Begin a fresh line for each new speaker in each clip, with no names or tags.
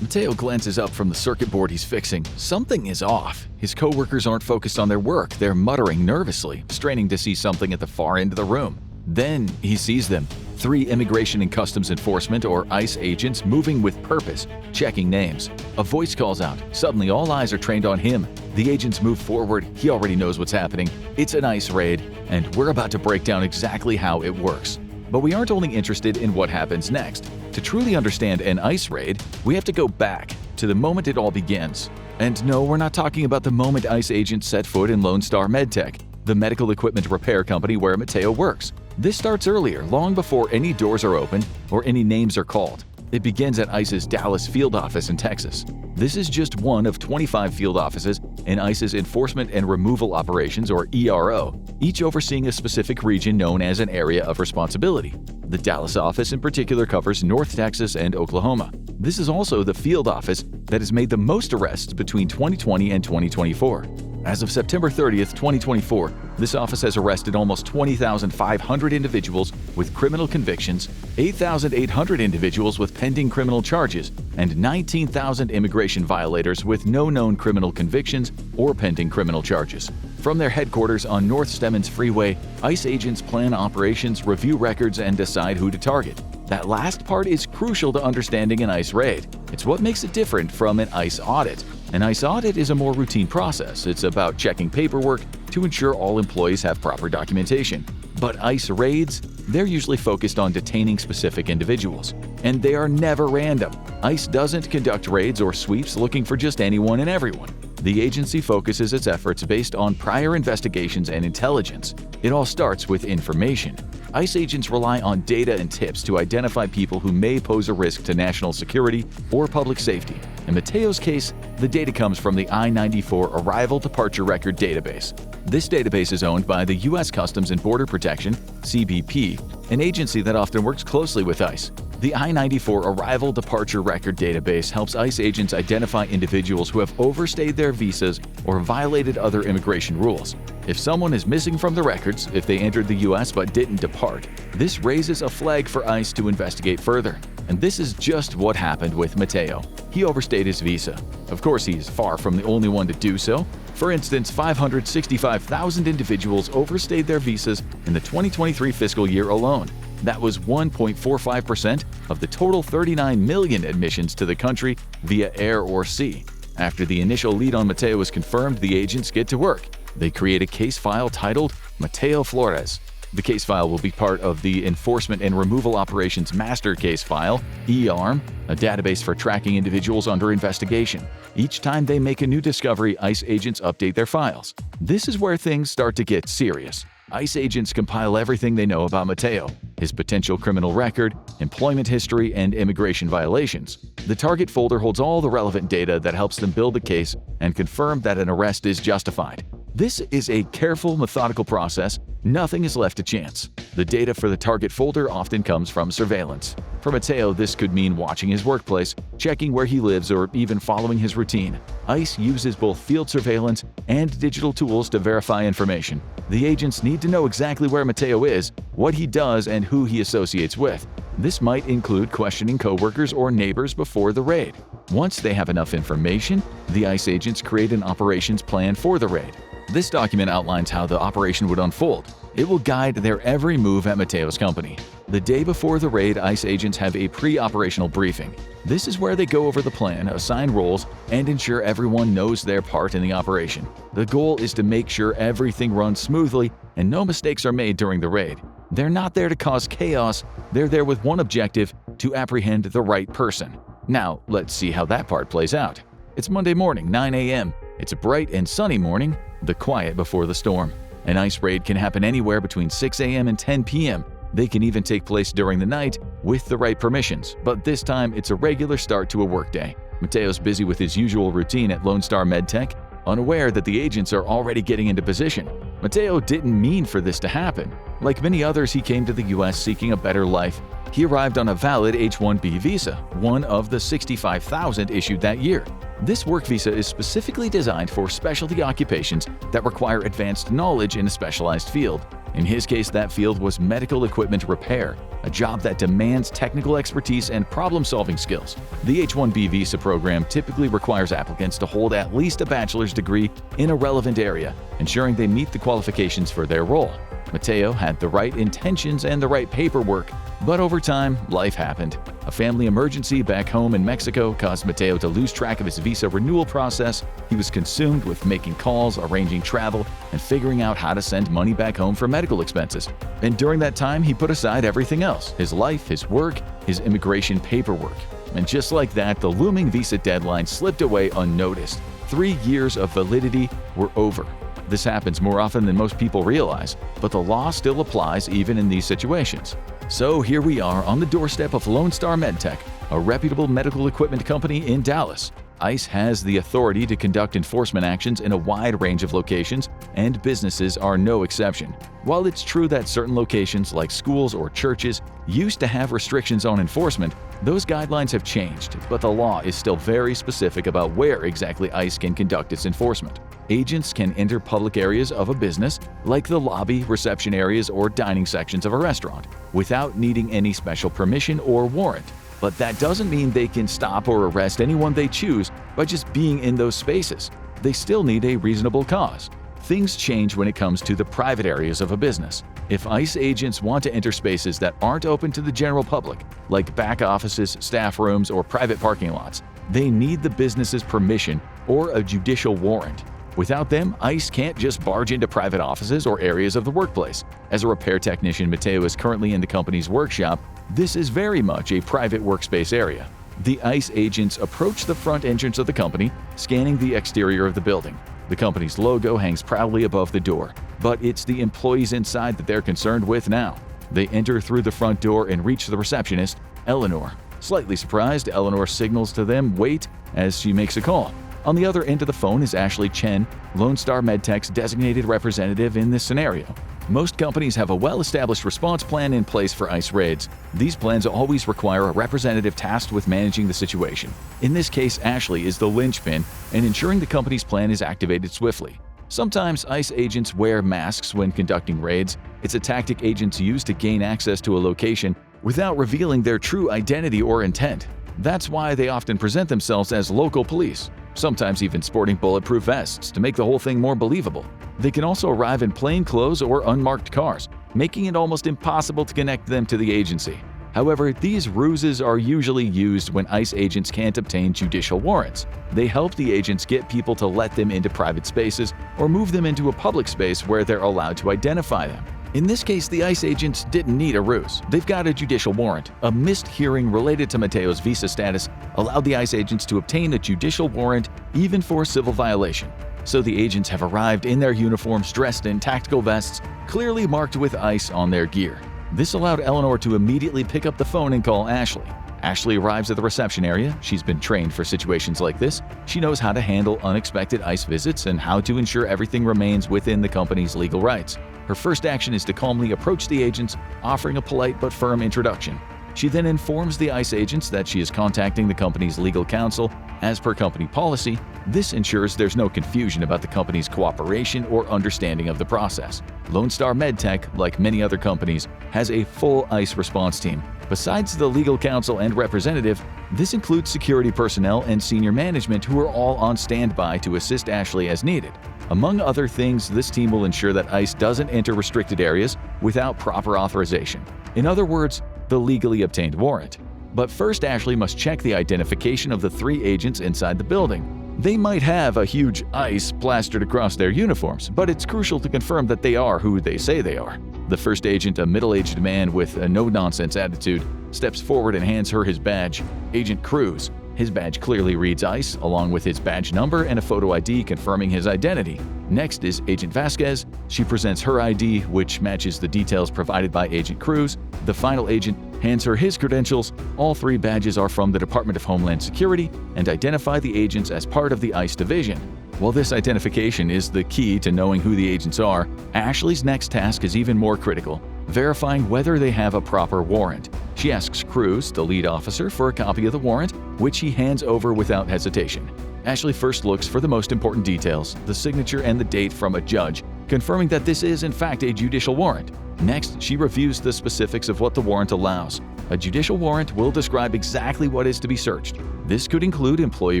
Mateo glances up from the circuit board he's fixing. Something is off. His coworkers aren't focused on their work. They're muttering nervously, straining to see something at the far end of the room. Then he sees them. 3 Immigration and Customs Enforcement or ICE agents moving with purpose, checking names. A voice calls out. Suddenly all eyes are trained on him. The agents move forward. He already knows what's happening. It's an ICE raid, and we're about to break down exactly how it works. But we aren't only interested in what happens next. To truly understand an ICE raid, we have to go back to the moment it all begins. And no, we're not talking about the moment ICE agents set foot in Lone Star MedTech, the medical equipment repair company where Mateo works. This starts earlier, long before any doors are opened or any names are called. It begins at ICE's Dallas field office in Texas. This is just one of 25 field offices in ICE's Enforcement and Removal Operations or ERO, each overseeing a specific region known as an area of responsibility. The Dallas office in particular covers North Texas and Oklahoma. This is also the field office that has made the most arrests between 2020 and 2024. As of September 30th, 2024, this office has arrested almost 20,500 individuals with criminal convictions, 8,800 individuals with pending criminal charges, and 19,000 immigration violators with no known criminal convictions or pending criminal charges. From their headquarters on North Stemmons Freeway, ICE agents plan operations, review records, and decide who to target. That last part is crucial to understanding an ICE raid. It's what makes it different from an ICE audit. An ICE audit is a more routine process. It's about checking paperwork to ensure all employees have proper documentation. But ICE raids, they're usually focused on detaining specific individuals. And they are never random. ICE doesn't conduct raids or sweeps looking for just anyone and everyone. The agency focuses its efforts based on prior investigations and intelligence. It all starts with information. ICE agents rely on data and tips to identify people who may pose a risk to national security or public safety. In Mateo's case, the data comes from the I-94 Arrival Departure Record database. This database is owned by the U.S. Customs and Border Protection, CBP, an agency that often works closely with ICE. The I-94 Arrival Departure Record database helps ICE agents identify individuals who have overstayed their visas or violated other immigration rules. If someone is missing from the records, if they entered the U.S. but didn't depart, this raises a flag for ICE to investigate further. And this is just what happened with Mateo. He overstayed his visa. Of course, he is far from the only one to do so. For instance, 565,000 individuals overstayed their visas in the 2023 fiscal year alone. That was 1.45% of the total 39 million admissions to the country via air or sea. After the initial lead on Mateo is confirmed, the agents get to work. They create a case file titled Mateo Flores. The case file will be part of the Enforcement and Removal Operations Master Case File, EARM, a database for tracking individuals under investigation. Each time they make a new discovery, ICE agents update their files. This is where things start to get serious. ICE agents compile everything they know about Mateo, his potential criminal record, employment history, and immigration violations. The target folder holds all the relevant data that helps them build a case and confirm that an arrest is justified. This is a careful, methodical process. Nothing is left to chance. The data for the target folder often comes from surveillance. For Mateo, this could mean watching his workplace, checking where he lives, or even following his routine. ICE uses both field surveillance and digital tools to verify information. The agents need to know exactly where Mateo is, what he does, and who he associates with. This might include questioning coworkers or neighbors before the raid. Once they have enough information, the ICE agents create an operations plan for the raid. This document outlines how the operation would unfold. It will guide their every move at Mateo's company. The day before the raid, ICE agents have a pre-operational briefing. This is where they go over the plan, assign roles, and ensure everyone knows their part in the operation. The goal is to make sure everything runs smoothly and no mistakes are made during the raid. They're not there to cause chaos, they're there with one objective: to apprehend the right person. Now, let's see how that part plays out. It's Monday morning, 9 a.m. It's a bright and sunny morning, the quiet before the storm. An ICE raid can happen anywhere between 6 a.m. and 10 p.m. They can even take place during the night with the right permissions, but this time it's a regular start to a workday. Mateo's busy with his usual routine at Lone Star MedTech, unaware that the agents are already getting into position. Mateo didn't mean for this to happen. Like many others, he came to the U.S. seeking a better life. He arrived on a valid H-1B visa, one of the 65,000 issued that year. This work visa is specifically designed for specialty occupations that require advanced knowledge in a specialized field. In his case, that field was medical equipment repair, a job that demands technical expertise and problem-solving skills. The H-1B visa program typically requires applicants to hold at least a bachelor's degree in a relevant area, ensuring they meet the qualifications for their role. Mateo had the right intentions and the right paperwork, but over time, life happened. A family emergency back home in Mexico caused Mateo to lose track of his visa renewal process. He was consumed with making calls, arranging travel, and figuring out how to send money back home for medical expenses. And during that time, he put aside everything else: his life, his work, his immigration paperwork. And just like that, the looming visa deadline slipped away unnoticed. 3 years of validity were over. This happens more often than most people realize, but the law still applies even in these situations. So here we are on the doorstep of Lone Star MedTech, a reputable medical equipment company in Dallas. ICE has the authority to conduct enforcement actions in a wide range of locations, and businesses are no exception. While it's true that certain locations like schools or churches used to have restrictions on enforcement, those guidelines have changed, but the law is still very specific about where exactly ICE can conduct its enforcement. Agents can enter public areas of a business, like the lobby, reception areas, or dining sections of a restaurant, without needing any special permission or warrant. But that doesn't mean they can stop or arrest anyone they choose by just being in those spaces. They still need a reasonable cause. Things change when it comes to the private areas of a business. If ICE agents want to enter spaces that aren't open to the general public, like back offices, staff rooms, or private parking lots, they need the business's permission or a judicial warrant. Without them, ICE can't just barge into private offices or areas of the workplace. As a repair technician, Mateo is currently in the company's workshop. This is very much a private workspace area. The ICE agents approach the front entrance of the company, scanning the exterior of the building. The company's logo hangs proudly above the door, but it's the employees inside that they're concerned with now. They enter through the front door and reach the receptionist, Eleanor. Slightly surprised, Eleanor signals to them wait as she makes a call. On the other end of the phone is Ashley Chen, Lone Star MedTech's designated representative in this scenario. Most companies have a well-established response plan in place for ICE raids. These plans always require a representative tasked with managing the situation. In this case, Ashley is the linchpin in ensuring the company's plan is activated swiftly. Sometimes ICE agents wear masks when conducting raids. It's a tactic agents use to gain access to a location without revealing their true identity or intent. That's why they often present themselves as local police, sometimes even sporting bulletproof vests to make the whole thing more believable. They can also arrive in plain clothes or unmarked cars, making it almost impossible to connect them to the agency. However, these ruses are usually used when ICE agents can't obtain judicial warrants. They help the agents get people to let them into private spaces or move them into a public space where they're allowed to identify them. In this case, the ICE agents didn't need a ruse. They've got a judicial warrant. A missed hearing related to Mateo's visa status allowed the ICE agents to obtain a judicial warrant even for civil violation. So the agents have arrived in their uniforms dressed in tactical vests, clearly marked with ICE on their gear. This allowed Eleanor to immediately pick up the phone and call Ashley. Ashley arrives at the reception area. She's been trained for situations like this. She knows how to handle unexpected ICE visits and how to ensure everything remains within the company's legal rights. Her first action is to calmly approach the agents, offering a polite but firm introduction. She then informs the ICE agents that she is contacting the company's legal counsel. As per company policy, this ensures there's no confusion about the company's cooperation or understanding of the process. Lone Star MedTech, like many other companies, has a full ICE response team. Besides the legal counsel and representative, this includes security personnel and senior management who are all on standby to assist Ashley as needed. Among other things, this team will ensure that ICE doesn't enter restricted areas without proper authorization. In other words, the legally obtained warrant. But first, Ashley must check the identification of the 3 agents inside the building. They might have a huge ICE plastered across their uniforms, but it's crucial to confirm that they are who they say they are. The first agent, a middle-aged man with a no-nonsense attitude, steps forward and hands her his badge, Agent Cruz. His badge clearly reads ICE, along with his badge number and a photo ID confirming his identity. Next is Agent Vasquez. She presents her ID, which matches the details provided by Agent Cruz. The final agent hands her his credentials. All 3 badges are from the Department of Homeland Security and identify the agents as part of the ICE division. While this identification is the key to knowing who the agents are, Ashley's next task is even more critical: verifying whether they have a proper warrant. She asks Cruz, the lead officer, for a copy of the warrant, which he hands over without hesitation. Ashley first looks for the most important details: the signature and the date from a judge, confirming that this is in fact a judicial warrant. Next, she reviews the specifics of what the warrant allows. A judicial warrant will describe exactly what is to be searched. This could include employee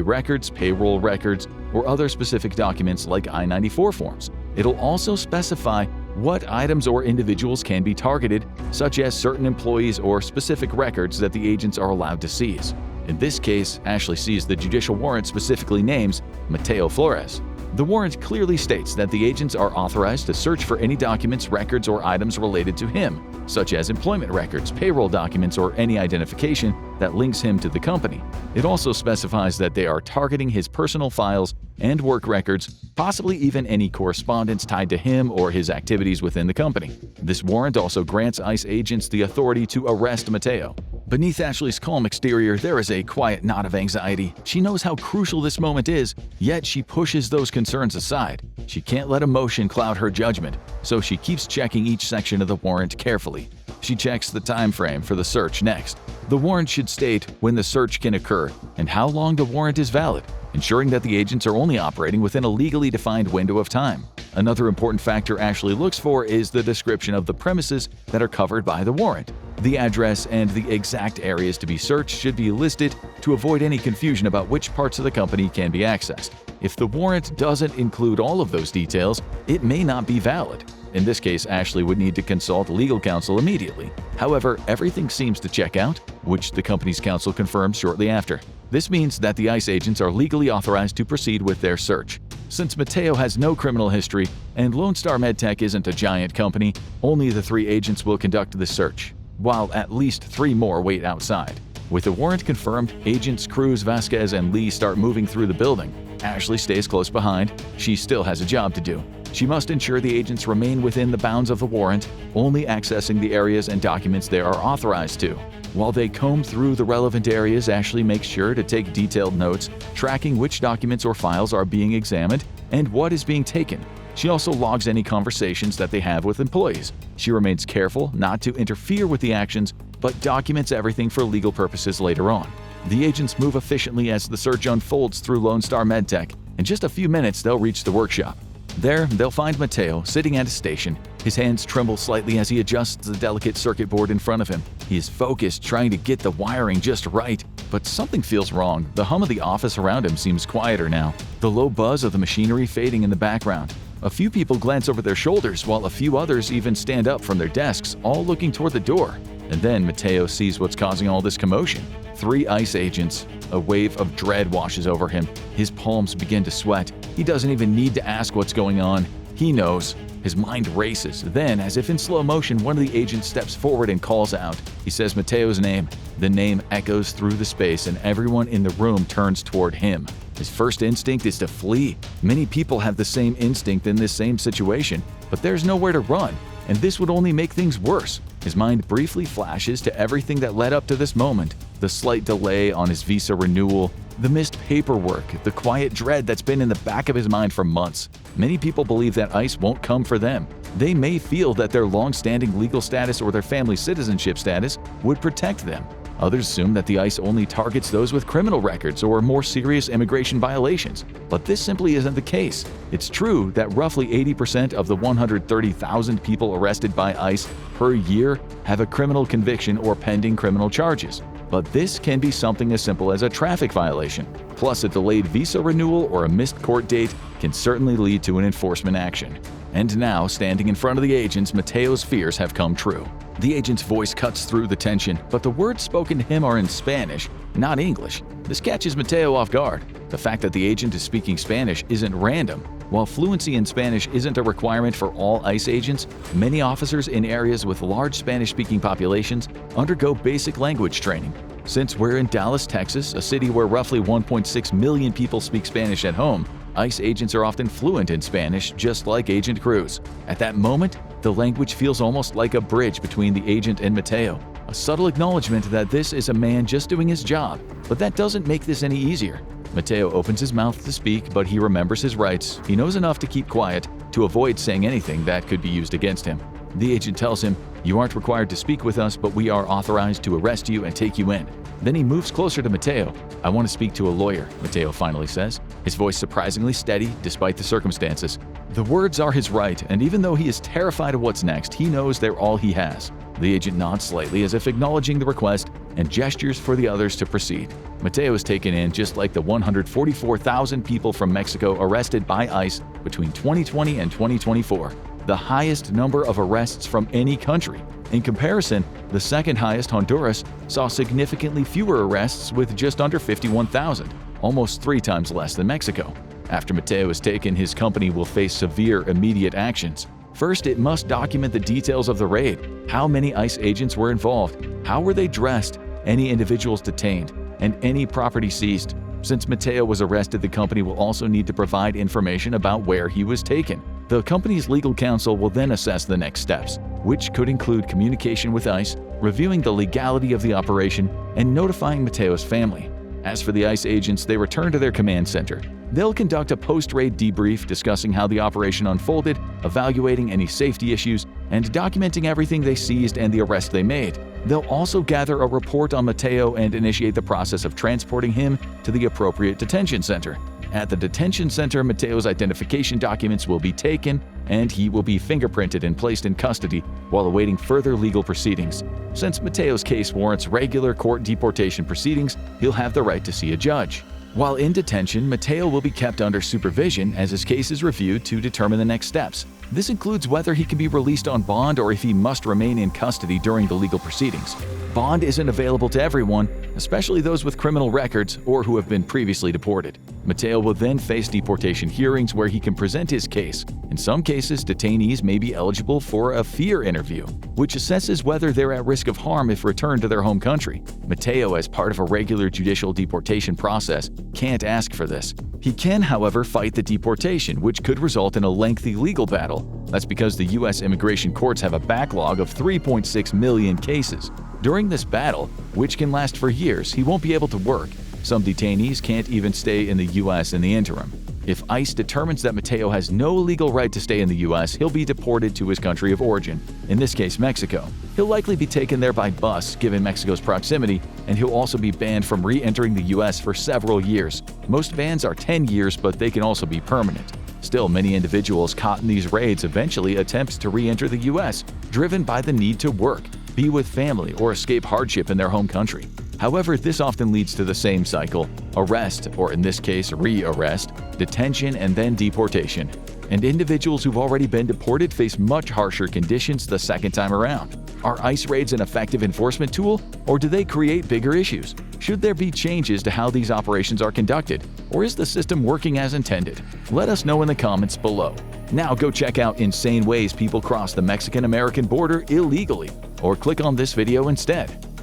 records, payroll records, or other specific documents like I-94 forms. It'll also specify what items or individuals can be targeted, such as certain employees or specific records that the agents are allowed to seize. In this case, Ashley sees the judicial warrant specifically names Mateo Flores. The warrant clearly states that the agents are authorized to search for any documents, records, or items related to him, such as employment records, payroll documents, or any identification that links him to the company. It also specifies that they are targeting his personal files and work records, possibly even any correspondence tied to him or his activities within the company. This warrant also grants ICE agents the authority to arrest Mateo. Beneath Ashley's calm exterior, there is a quiet knot of anxiety. She knows how crucial this moment is, yet she pushes those concerns aside. She can't let emotion cloud her judgment, so she keeps checking each section of the warrant carefully. She checks the time frame for the search next. The warrant should state when the search can occur and how long the warrant is valid, ensuring that the agents are only operating within a legally defined window of time. Another important factor Ashley looks for is the description of the premises that are covered by the warrant. The address and the exact areas to be searched should be listed to avoid any confusion about which parts of the company can be accessed. If the warrant doesn't include all of those details, it may not be valid. In this case, Ashley would need to consult legal counsel immediately. However, everything seems to check out, which the company's counsel confirms shortly after. This means that the ICE agents are legally authorized to proceed with their search. Since Mateo has no criminal history and Lone Star MedTech isn't a giant company, only the 3 agents will conduct the search, while at least 3 more wait outside. With the warrant confirmed, agents Cruz, Vasquez, and Lee start moving through the building. Ashley stays close behind. She still has a job to do. She must ensure the agents remain within the bounds of the warrant, only accessing the areas and documents they are authorized to. While they comb through the relevant areas, Ashley makes sure to take detailed notes, tracking which documents or files are being examined and what is being taken. She also logs any conversations that they have with employees. She remains careful not to interfere with the actions, but documents everything for legal purposes later on. The agents move efficiently as the search unfolds through Lone Star MedTech. In just a few minutes, they'll reach the workshop. There, they'll find Mateo sitting at a station. His hands tremble slightly as he adjusts the delicate circuit board in front of him. He is focused, trying to get the wiring just right, but something feels wrong. The hum of the office around him seems quieter now, the low buzz of the machinery fading in the background. A few people glance over their shoulders, while a few others even stand up from their desks, all looking toward the door. And then Mateo sees what's causing all this commotion. 3 ICE agents. A wave of dread washes over him. His palms begin to sweat. He doesn't even need to ask what's going on. He knows. His mind races. Then, as if in slow motion, one of the agents steps forward and calls out. He says Mateo's name. The name echoes through the space, and everyone in the room turns toward him. His first instinct is to flee. Many people have the same instinct in this same situation, but there's nowhere to run, and this would only make things worse. His mind briefly flashes to everything that led up to this moment. The slight delay on his visa renewal, the missed paperwork, the quiet dread that's been in the back of his mind for months. Many people believe that ICE won't come for them. They may feel that their long-standing legal status or their family citizenship status would protect them. Others assume that the ICE only targets those with criminal records or more serious immigration violations. But this simply isn't the case. It's true that roughly 80% of the 130,000 people arrested by ICE per year have a criminal conviction or pending criminal charges. But this can be something as simple as a traffic violation. Plus, a delayed visa renewal or a missed court date can certainly lead to an enforcement action. And now, standing in front of the agents, Mateo's fears have come true. The agent's voice cuts through the tension, but the words spoken to him are in Spanish, not English. This catches Mateo off guard. The fact that the agent is speaking Spanish isn't random. While fluency in Spanish isn't a requirement for all ICE agents, many officers in areas with large Spanish-speaking populations undergo basic language training. Since we're in Dallas, Texas, a city where roughly 1.6 million people speak Spanish at home, ICE agents are often fluent in Spanish, just like Agent Cruz. At that moment, the language feels almost like a bridge between the agent and Mateo, a subtle acknowledgement that this is a man just doing his job. But that doesn't make this any easier. Mateo opens his mouth to speak, but he remembers his rights. He knows enough to keep quiet, to avoid saying anything that could be used against him. The agent tells him, "You aren't required to speak with us, but we are authorized to arrest you and take you in." Then he moves closer to Mateo. "I want to speak to a lawyer," Mateo finally says, his voice surprisingly steady despite the circumstances. The words are his right, and even though he is terrified of what's next, he knows they're all he has. The agent nods slightly as if acknowledging the request and gestures for the others to proceed. Mateo is taken in just like the 144,000 people from Mexico arrested by ICE between 2020 and 2024, the highest number of arrests from any country. In comparison, the second highest, Honduras, saw significantly fewer arrests with just under 51,000, almost 3 times less than Mexico. After Mateo is taken, his company will face severe immediate actions. First, it must document the details of the raid. How many ICE agents were involved? How were they dressed? Any individuals detained? And any property seized? Since Mateo was arrested, the company will also need to provide information about where he was taken. The company's legal counsel will then assess the next steps, which could include communication with ICE, reviewing the legality of the operation, and notifying Mateo's family. As for the ICE agents, they return to their command center. They'll conduct a post-raid debrief discussing how the operation unfolded, evaluating any safety issues, and documenting everything they seized and the arrest they made. They'll also gather a report on Mateo and initiate the process of transporting him to the appropriate detention center. At the detention center, Mateo's identification documents will be taken, and he will be fingerprinted and placed in custody while awaiting further legal proceedings. Since Mateo's case warrants regular court deportation proceedings, he'll have the right to see a judge. While in detention, Mateo will be kept under supervision as his case is reviewed to determine the next steps. This includes whether he can be released on bond or if he must remain in custody during the legal proceedings. Bond isn't available to everyone, especially those with criminal records or who have been previously deported. Mateo will then face deportation hearings where he can present his case. In some cases, detainees may be eligible for a fear interview, which assesses whether they're at risk of harm if returned to their home country. Mateo, as part of a regular judicial deportation process, can't ask for this. He can, however, fight the deportation, which could result in a lengthy legal battle. That's because the U.S. immigration courts have a backlog of 3.6 million cases. During this battle, which can last for years, he won't be able to work. Some detainees can't even stay in the U.S. in the interim. If ICE determines that Mateo has no legal right to stay in the U.S., he'll be deported to his country of origin, in this case Mexico. He'll likely be taken there by bus, given Mexico's proximity, and he'll also be banned from re-entering the U.S. for several years. Most bans are 10 years, but they can also be permanent. Still, many individuals caught in these raids eventually attempt to re-enter the U.S., driven by the need to work, be with family, or escape hardship in their home country. However, this often leads to the same cycle: arrest, or in this case, re-arrest, detention, and then deportation. And individuals who've already been deported face much harsher conditions the second time around. Are ICE raids an effective enforcement tool, or do they create bigger issues? Should there be changes to how these operations are conducted, or is the system working as intended? Let us know in the comments below. Now go check out insane ways people cross the Mexican-American border illegally, or click on this video instead.